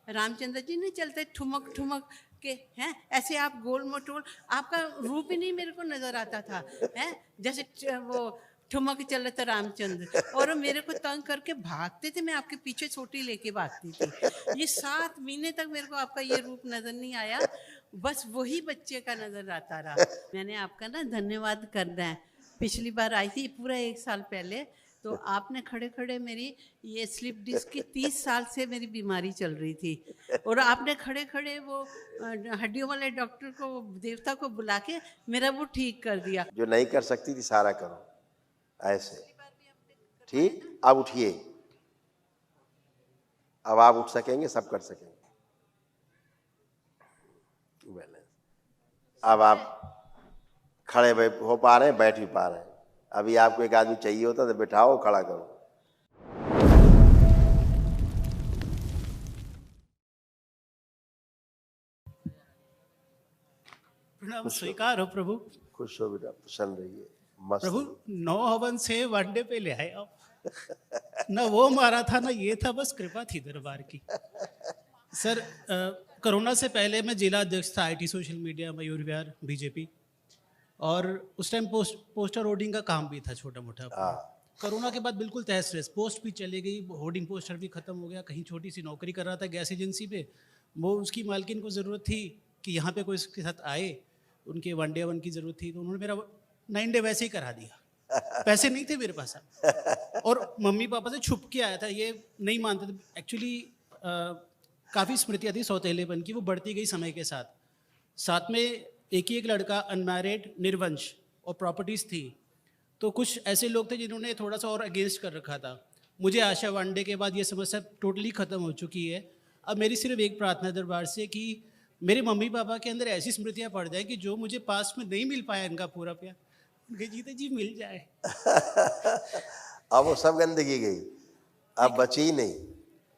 रामचंद्र जी नहीं चलते ठुमक ठुमक के हैं, ऐसे आप गोल मटोल, आपका रूप ही नहीं मेरे को नजर आता था, हैं जैसे वो ठुमक चले थे रामचंद्र, और वो मेरे को तंग करके भागते थे, मैं आपके पीछे छोटी लेके भागती थी। ये 7 महीने तक मेरे को आपका ये रूप नजर नहीं आया, बस वही बच्चे का नजर आता रहा। मैंने आपका ना धन्यवाद करना है, पिछली बार आई थी पूरा 1 साल पहले, तो आपने खड़े खड़े मेरी ये स्लिप डिस्क की 30 साल से मेरी बीमारी चल रही थी, और आपने खड़े खड़े वो हड्डियों वाले डॉक्टर को, देवता को बुला के मेरा वो ठीक कर दिया। जो नहीं कर सकती थी सारा करो ऐसे। ठीक, अब उठिए, अब आप उठ सकेंगे, सब कर सकेंगे। अब आप खड़े हो पा रहे हैं, बैठ भी पा रहे हैं। अभी आपको एक आदमी चाहिए होता तो बैठाओ, खड़ा करो। प्रणाम स्वीकार हो प्रभु। खुश हो बेटा, प्रसन्न रहिए, मस्त प्रभु रहिए। 9 हवन से वनडे पे ले आए आप, ना वो मारा था ना ये था, बस कृपा थी दरबार की। सर कोरोना से पहले मैं जिला अध्यक्ष था IT social media Mayur Vihar BJP, और उस टाइम पोस्टर होर्डिंग का काम भी था छोटा मोटा। कोरोना के बाद बिल्कुल तहस नहस, पोस्ट भी चली गई, होर्डिंग पोस्टर भी खत्म हो गया। कहीं छोटी सी नौकरी कर रहा था गैस एजेंसी पे, वो उसकी मालकिन को ज़रूरत थी कि यहाँ पे कोई इसके साथ आए, उनके वनडे वन की ज़रूरत थी, तो उन्होंने मेरा 9 डे वैसे ही करा दिया। पैसे नहीं थे मेरे पास, और मम्मी पापा से छुप के आया था, ये नहीं मानते थे। एक्चुअली काफ़ी स्मृतियाँ थी सौतेलेपन की, वो बढ़ती गई समय के साथ। साथ में एक ही एक लड़का, अनमैरिड, निर्वंश, और प्रॉपर्टीज़ थी, तो कुछ ऐसे लोग थे जिन्होंने थोड़ा सा और अगेंस्ट कर रखा था। मुझे आशा वनडे के बाद ये समस्या टोटली ख़त्म हो चुकी है। अब मेरी सिर्फ एक प्रार्थना दरबार से कि मेरे मम्मी पापा के अंदर ऐसी स्मृतियाँ पड़ जाए कि जो मुझे पास में नहीं मिल पाया इनका पूरा प्यार, उनके जीते जी मिल जाए। अब वो सब गंदगी गई, अब बची ही नहीं।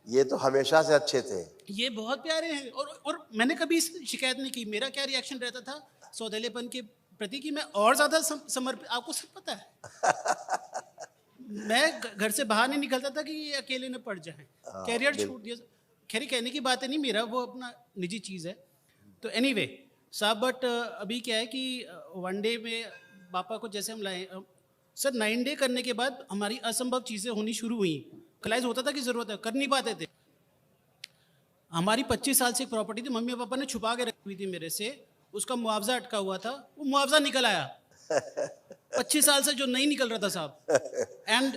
ये तो हमेशा से अच्छे थे। ये बहुत प्यारे हैं, और मैंने कभी शिकायत नहीं की। मेरा क्या रिएक्शन रहता था सौदेलेपन के प्रति कि मैं और ज़्यादा समर्पित, आपको सब पता है। मैं घर से बाहर नहीं निकलता था कि ये अकेले न पड़ जाए, कैरियर छूट दिया। खैर कहने की बात है नहीं, मेरा वो अपना निजी चीज़ है। तो एनीवे साहब, बट अभी क्या है कि वनडे में पापा को जैसे हम लाए सर, 9 डे करने के बाद हमारी असंभव चीज़ें होनी शुरू हुई। रियलाइज होता था कि ज़रूरत है, कर नहीं पाते थे। हमारी 25 साल से एक प्रॉपर्टी थी, मम्मी पापा ने छुपा के रखी हुई थी मेरे से, उसका मुआवजा अटका हुआ था, वो मुआवजा निकल आया 25 साल से जो नहीं निकल रहा था साहब। एंड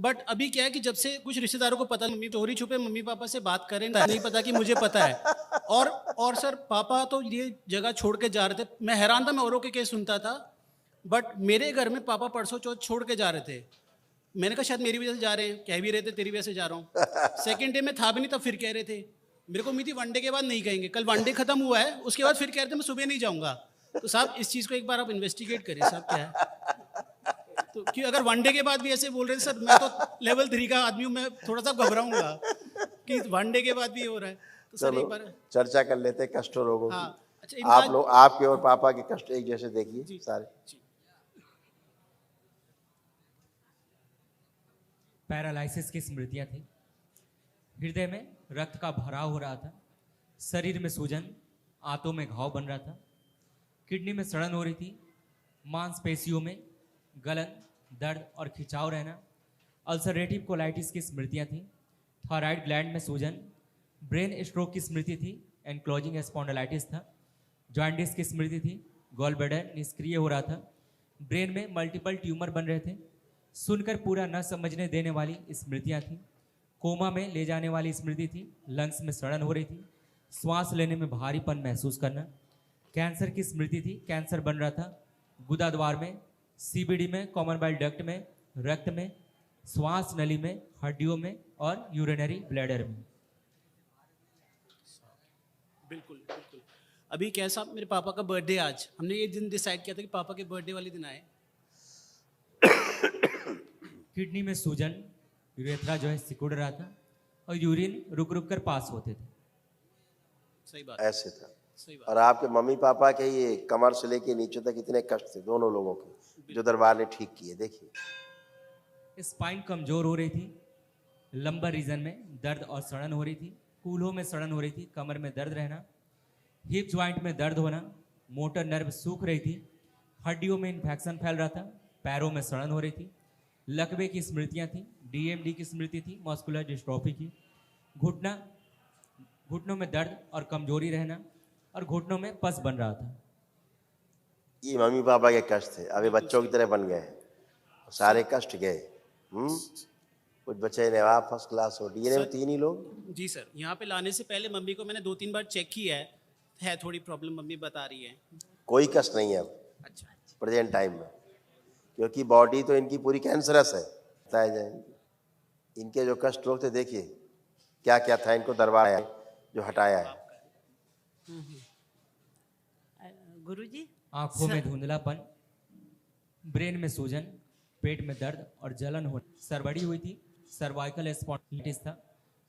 बट अभी क्या है कि जब से कुछ रिश्तेदारों को पता, मम्मी चोरी छुपे मम्मी पापा से बात करें, नहीं पता कि मुझे पता है। और सर पापा तो ये जगह छोड़ के जा रहे थे, मैं हैरान था, मैं औरों के केस सुनता था, बट मेरे घर में पापा परसों चौथ छोड़ के जा रहे थे। मैंने कहा शायद मेरी वजह से जा रहे हैं, कह भी रहे थे तेरी वजह से जा रहा हूँ। सेकेंड डे में था भी नहीं, तब फिर कह रहे थे। मेरे को उम्मीद थी वनडे के बाद नहीं कहेंगे, कल वनडे खत्म हुआ है, उसके बाद फिर कह रहे थे मैं सुबह नहीं जाऊँगा। तो साहब इस चीज़ को एक बार आप इन्वेस्टिगेट करें साहब, क्या है तो कि अगर वनडे के बाद भी ऐसे बोल रहे हैं सर, मैं तो लेवल 3 का आदमी हूँ, मैं थोड़ा सा घबराऊंगा कि वनडे के बाद भी हो रहा है। तो सर एक बार चर्चा कर लेते हैं कष्ट और रोगों की। हाँ, अच्छा आप लोग, आपके और पापा के कष्ट एक जैसे देखिए सारे। पैरालिसिस की स्मृतियां थी, हृदय में रक्त का भराव हो रहा था, शरीर में सूजन, आंतों में घाव बन रहा था, किडनी में सड़न हो रही थी, मांसपेशियों में गलन, दर्द और खिंचाव रहना, अल्सरेटिव कोलाइटिस की स्मृतियां थी, थायराइड ग्लैंड में सूजन, ब्रेन स्ट्रोक की स्मृति थी, एनक्लोजिंग स्पॉन्डिलाइटिस था, जॉन्डिस की स्मृति थी, गॉल ब्लैडर निष्क्रिय हो रहा था, ब्रेन में मल्टीपल ट्यूमर बन रहे थे, सुनकर पूरा न समझने देने वाली स्मृतियां थी, कोमा में ले जाने वाली स्मृति थी, लंग्स में सड़न हो रही थी, श्वास लेने में भारीपन महसूस करना, कैंसर की स्मृति थी, कैंसर बन रहा था, गुदाद्वार में, सीबीडी में, कॉमन बाइल डक्ट में, रक्त में, श्वास नली में, हड्डियों में और यूरिनरी ब्लैडर में। बिल्कुल बिल्कुल। अभी क्या साहब, मेरे पापा का बर्थडे आज, हमने ये दिन डिसाइड किया था कि पापा के बर्थडे वाले दिन आए। किडनी में सूजन, यूरेथ्रा जो है सिकुड़ रहा था, और यूरिन रुक रुक कर पास होते थे। सही बात, ऐसे था। सही बात। और आपके मम्मी पापा के ये कमर से लेके नीचे तक इतने कष्ट थे दोनों लोगों के, जो दरबार ने ठीक किए। देखिए स्पाइन कमजोर हो रही थी, लंबर रीजन में दर्द और सड़न हो रही थी, कूल्हों में सड़न हो रही थी, कमर में दर्द रहना, हिप ज्वाइंट में दर्द होना, मोटर नर्व सूख रही थी, हड्डियों में इन्फेक्शन फैल रहा था, पैरों में सड़न हो रही थी, लकवे की स्मृतियां थी, डीएमडी की स्मृति थी, मस्कुलर डिस्ट्रोफी की, घुटनों में दर्द और कमजोरी रहना और घुटनों में पस बन रहा था। ये मम्मी पापा के कष्ट थे, अभी बच्चों की तरह बन गए, सारे कष्ट गए। कुछ बच्चे ने वहाँ फर्स्ट क्लास हो, डीएनए में 3 ही लोग। जी सर, यहाँ पे लाने से पहले मम्मी को मैंने 2-3 बार चेक किया है थोड़ी प्रॉब्लम मम्मी बता रही है। कोई कष्ट नहीं है अब अच्छा, प्रेजेंट टाइम में, क्योंकि बॉडी तो इनकी पूरी कैंसरस है। बताए जाएंगे इनके जो कष्ट लोग थे, देखिए क्या क्या था इनको दरबार जो हटाया है। गुरुजी, आंखों में धुंधलापन, ब्रेन में सूजन, पेट में दर्द और जलन हो, सर बड़ी हुई थी, सर्वाइकल स्पॉन्डिलाइटिस था,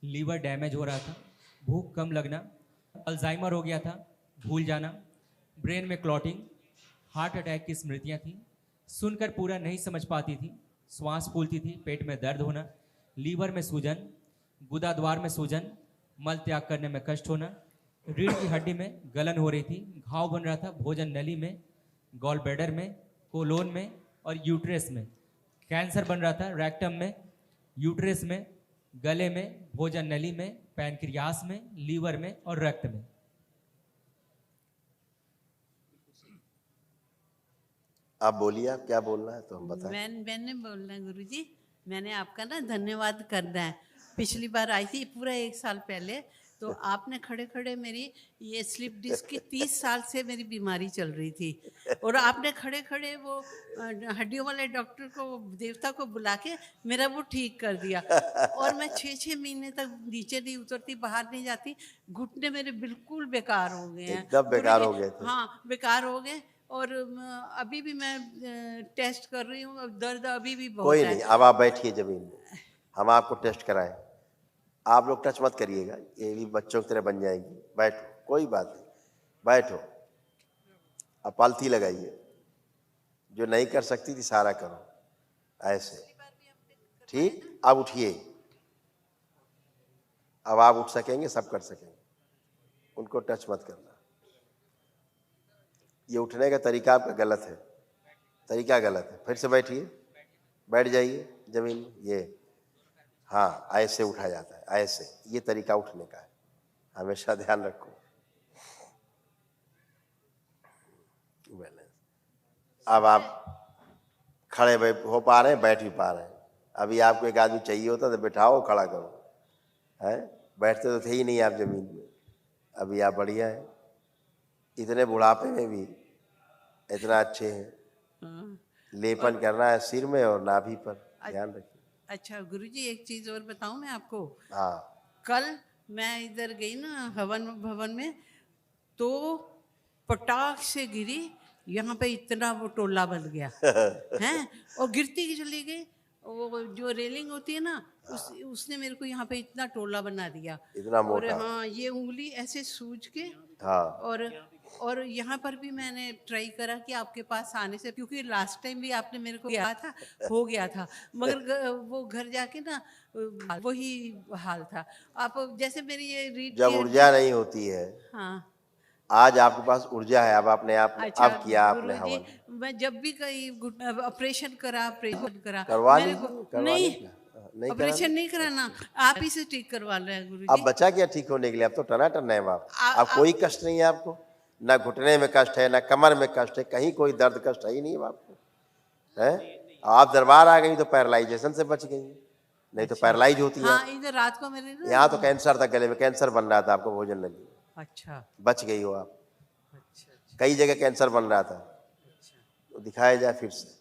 लीवर डैमेज हो रहा था, भूख कम लगना, अल्जाइमर हो गया था, भूल जाना, ब्रेन में क्लॉटिंग, हार्ट अटैक की स्मृतियां थी, सुनकर पूरा नहीं समझ पाती थी, श्वास फूलती थी, पेट में दर्द होना, लीवर में सूजन, गुदा द्वार में सूजन, मल त्याग करने में कष्ट होना, रीढ़ की हड्डी में गलन हो रही थी, घाव बन रहा था भोजन नली में, गॉल ब्लैडर में, कोलोन में और यूट्रस में, कैंसर बन रहा था रेक्टम में, यूट्रस में, गले में, भोजन नली में, पैनक्रियास में, लीवर में और रक्त में। आप बोलिए, आप क्या बोलना है तो हम बताएं। मैंने बोलना है गुरुजी, मैंने आपका ना धन्यवाद करना है। पिछली बार आई थी पूरा 1 साल पहले, तो आपने खड़े खड़े मेरी ये स्लिप डिस्क की 30 साल से मेरी बीमारी चल रही थी, और आपने खड़े खड़े वो हड्डियों वाले डॉक्टर को, देवता को बुला के मेरा वो ठीक कर दिया, और मैं 6-6 महीने तक नीचे नहीं उतरती, बाहर नहीं जाती, घुटने मेरे बिल्कुल बेकार हो गए हैं। एकदम बेकार हो गए थे। हाँ, बेकार हो गए, और अभी भी मैं टेस्ट कर रही हूँ, दर्द अभी भी बहुत कोई है। नहीं, अब आप बैठिए जमीन में, हम आपको टेस्ट कराएं। आप लोग टच मत करिएगा, ये भी बच्चों की तरह बन जाएंगी। बैठो, कोई बात नहीं, बैठो। अब पालथी लगाइए, जो नहीं कर सकती थी सारा करो ऐसे, ठीक। अब उठिए, अब आप उठ सकेंगे, सब कर सकेंगे, उनको टच मत करना। ये उठने का तरीका आपका गलत है, तरीका गलत है। फिर से बैठिए, बैठ जाइए जमीन में। ये हाँ, ऐसे उठा जाता है, ऐसे, ये तरीका उठने का है, हमेशा ध्यान रखो। अब आप खड़े हो पा रहे हैं, बैठ भी पा रहे हैं। अभी आपको एक आदमी चाहिए होता तो बैठाओ, खड़ा करो, है? बैठते तो थे ही नहीं आप जमीन में, अभी आप बढ़िया हैं, इतने बुढ़ापे में भी इतना अच्छे हैं। लेपन करना है सिर में और नाभि पर, ध्यान रखिए। अच्छा गुरुजी, एक चीज और बताऊं मैं आपको। हाँ, कल मैं इधर गई ना हवन भवन में, तो पटाख से गिरी, यहाँ पे इतना वो टोला बन गया हैं, और गिरती की चली गई। वो जो रेलिंग होती है ना, उसने मेरे को यहाँ पे इतना टोला बना दिया, इतना और मोटा। हाँ, ये उंगली ऐसे सूज के, हाँ, और यहाँ पर भी मैंने ट्राई करा कि आपके पास आने से, क्योंकि लास्ट टाइम भी आपने मेरे को किया था, हो गया था, मगर वो घर जाके ना वही हाल था। आप जैसे मेरी ये रीड जब ऊर्जा नहीं होती है, हाँ, आज आपके पास ऊर्जा है, अब आपने अच्छा अब किया आपने गुरुजी, हवन। मैं जब भी कहीं ऑपरेशन करा करवा मेरे लीजिए, को करवा नहीं, लीजिए। नहीं ऑपरेशन कराना? नहीं कराना, आप ही से ठीक करवा रहे हैं गुरुजी। अब बचा क्या ठीक होने के लिए? अब तो टनाटन है आप। अब आ- कोई कष्ट नहीं है आपको, ना घुटने में कष्ट है, ना कमर में कष्ट है, कहीं कोई दर्द कष्ट है ही नहीं आपको, है? आप दरबार आ गई तो पैरालाइजेशन से बच गई, नहीं तो पैरालाइज होती है। हाँ, इधर रात को मेरे ना, यहाँ तो कैंसर था, गले में कैंसर बन रहा था आपको भोजन नली में, अच्छा बच गई हो आप। अच्छा कई जगह कैंसर बन रहा था, तो दिखाया जाए फिर से।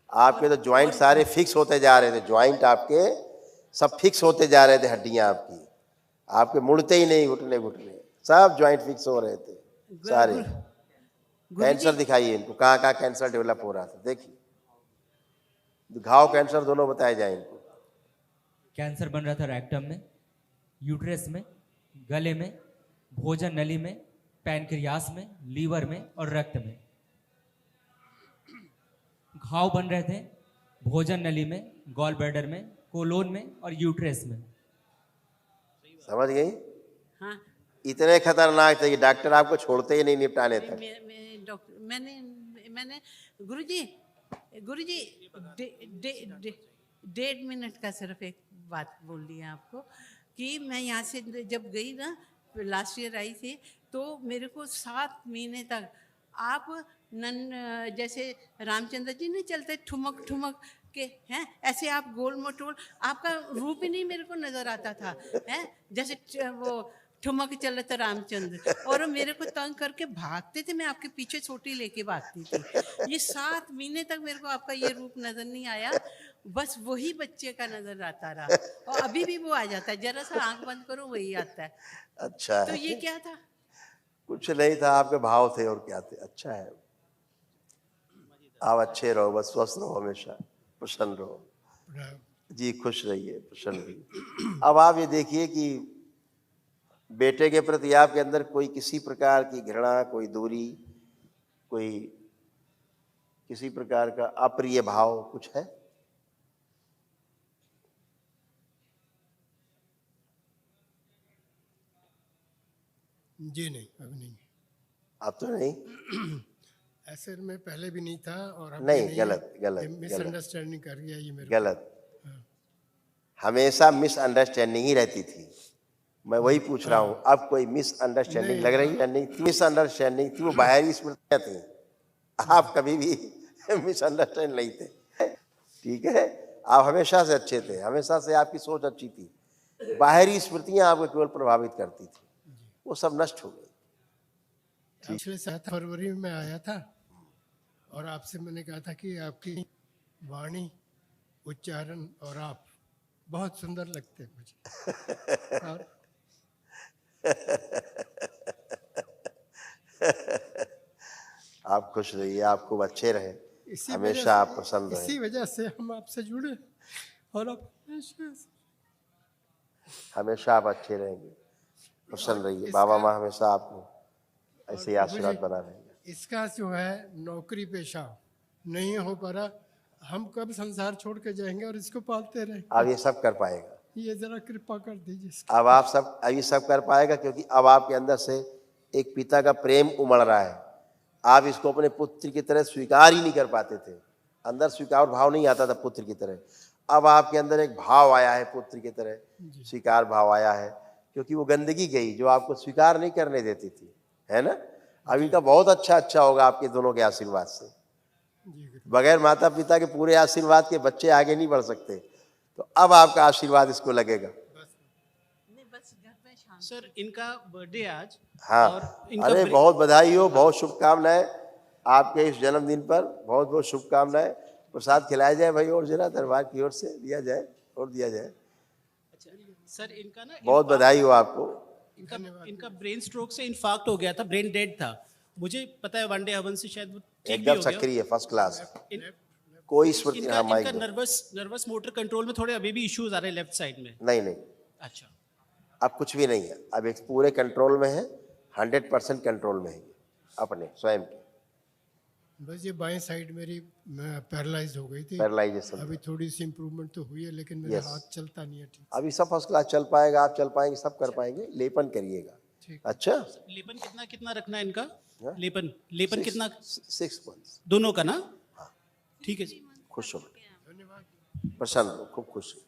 आपके तो ज्वाइंट सारे फिक्स होते जा रहे थे, ज्वाइंट आपके सब फिक्स होते जा रहे थे, हड्डियां आपके मुड़ते ही नहीं, घुटने सब ज्वाइंट फिक्स हो रहे थे सारे। कैंसर दिखाइए इनको, कहाँ कहाँ कैंसर डेवलप हो रहा था, देखिए घाव कैंसर दोनों बताए जाए इनको। कैंसर बन रहा था रेक्टम में, यूट्रस में, गले में, भोजन नली में, पैनक्रियास में, लीवर में और रक्त में। घाव बन रहे थे भोजन नली में, गॉल ब्लैडर में, कोलोन में और यूट्रस में। समझ गई? हाँ इतने खतरनाक थे कि डॉक्टर आपको छोड़ते ही नहीं निपटाने तक। मैं डॉक्टर मैंने गुरुजी गुरुजी 1.5 मिनट का सिर्फ एक बात बोल दी है आपको कि मैं यहाँ से जब गई ना लास्ट ईयर आई थी तो मेरे को 7 महीने तक आप जैसे रामचंद्र जी नहीं चलते ठुमक ठुमक के हैं ऐसे आप गोल मटोल आपका रूप ही नहीं मेरे को नजर आता था हैं जैसे वो ठुमक चले तो रामचंद्र और मेरे को तंग करके भागते थे मैं आपके पीछे छोटी लेके भागती थी ये 7 महीने तक मेरे को आपका ये रूप नजर नहीं आया बस वही बच्चे का नजर आता रहा और अभी भी वो आ जाता है जरा सा आंख बंद करो वही आता है अच्छा तो है। ये क्या था कुछ नहीं था, आपके भाव थे और क्या थे। अच्छा है, आप अच्छे रहो, बस स्वस्थ रहो, हमेशा प्रसन्न रहो जी, खुश रहिए, प्रसन्न रहिए। अब आप ये देखिए कि बेटे के प्रति आपके अंदर कोई किसी प्रकार की घृणा, कोई दूरी, कोई किसी प्रकार का अप्रिय भाव कुछ है? जी नहीं, अभी नहीं। अब तो नहीं, ऐसे में पहले भी नहीं था और अब नहीं, भी गलत, गलत, मिसअंडरस्टैंडिंग कर गया ये मेरे गलत। हमेशा मिसअंडरस्टैंडिंग ही रहती थी। मैं वही पूछ रहा हूँ, अब कोई मिसअंडरस्टैंडिंग लग रही है? नहीं, मिसअंडरस्टैंडिंग थी, वो बाहरी स्मृतियाँ थी। आप कभी भी मिसअंडरस्टैंड नहीं थे, ठीक है? आप हमेशा से अच्छे थे, हमेशा से आपकी सोच अच्छी थी। बाहरी स्मृतियाँ आपको केवल प्रभावित करती थी, वो सब नष्ट हो गई। पिछले 7 फरवरी में मैं आया था और आपसे मैंने कहा था कि आपकी वाणी, उच्चारण और आप बहुत सुंदर लगते हैं मुझे और आप खुश रहिए, आप खूब अच्छे रहे, इसी हमेशा आप प्रसन्न रहे। इसी वजह से हम आपसे जुड़े और आप हमेशा आप अच्छे रहेंगे, प्रसन्न रहिए। बाबा माँ हमेशा आपको ऐसे ही आशीर्वाद बना रहेंगे। इसका जो है नौकरी पेशा नहीं हो पा रहा, हम कब संसार छोड़ के जाएंगे और इसको पालते रहेंगे। अब ये सब कर पाएगा, ये जरा कृपा कर दीजिए। अब आप सब ये सब कर पाएगा, क्योंकि अब आपके अंदर से एक पिता का प्रेम उमड़ रहा है। आप इसको अपने पुत्र की तरह स्वीकार ही नहीं कर पाते थे, अंदर स्वीकार भाव नहीं आता था पुत्र की तरह। अब आपके अंदर एक भाव आया है, पुत्र की तरह स्वीकार भाव आया है, क्योंकि वो गंदगी गई जो आपको स्वीकार नहीं करने देती थी, है ना? अब इनका बहुत अच्छा होगा आपके दोनों के आशीर्वाद से। बगैर माता पिता के पूरे आशीर्वाद के बच्चे आगे नहीं बढ़ सकते, तो अब आपका आशीर्वाद इसको लगेगा। सर इनका बर्थडे आज, हाँ, और इनका अरे बहुत बधाई हो, बहुत शुभकामनाएं आपके इस जन्मदिन पर, बहुत बहुत शुभकामनाएं। प्रसाद खिलाया जाए भाई, और जरा दरबार की ओर से दिया जाए और दिया जाए। अच्छा, सर इनका ना बहुत बधाई हो आपको। इनका ब्रेन स्ट्रोक से इन्फाक्ट हो गया था, ब्रेन डेड था। मुझे पता है वन डे हवन से शायद वो ठीक भी एकदम हो गया। सक्रिय, फर्स्ट क्लास, इन- कोई स्मृति इनका, हाँ, माइक इनका दो। नर्वस मोटर कंट्रोल में थोड़े अभी भी इश्यूज आ रहे हैं लेफ्ट साइड में। नहीं, अच्छा, अब कुछ भी नहीं है, अब एक पूरे कंट्रोल में है, 100% कंट्रोल में है अपने स्वयं की। बस ये बाएं साइड मेरी पैरालाइज हो गई थी, पैरालाइजेशन अभी थोड़ी सी इम्प्रूवमेंट तो हुई है, लेकिन मेरा Yes. हाथ चलता नहीं है ठीक। अभी सब फर्स्ट क्लास चल पाएगा, आप चल पाएंगे, सब कर पाएंगे। लेपन करिएगा, ठीक। अच्छा? लेपन कितना कितना रखना है इनका? हाँ? लेपन कितना? 6 months। दोनों का ना? ठीक है जी। खुश हो, प्रसन्न हो, खूब खुश हो।